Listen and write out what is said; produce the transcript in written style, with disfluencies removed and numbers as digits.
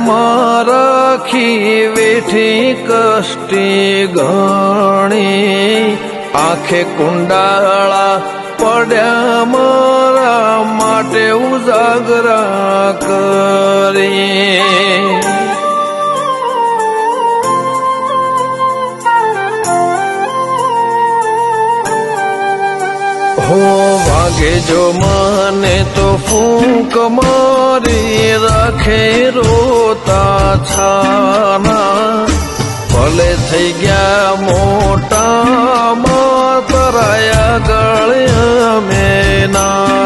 રાખી વેઠી કષ્ટી ગણી આંખે કુંડાળા પડ્યા મારા માટે ઉજાગરા કરી હો વાગે જો મને તો ફૂંક મારી રાખે રોતા છાના ભલે થઈ ગયા મોટા તરાયા ગળ્યા મેના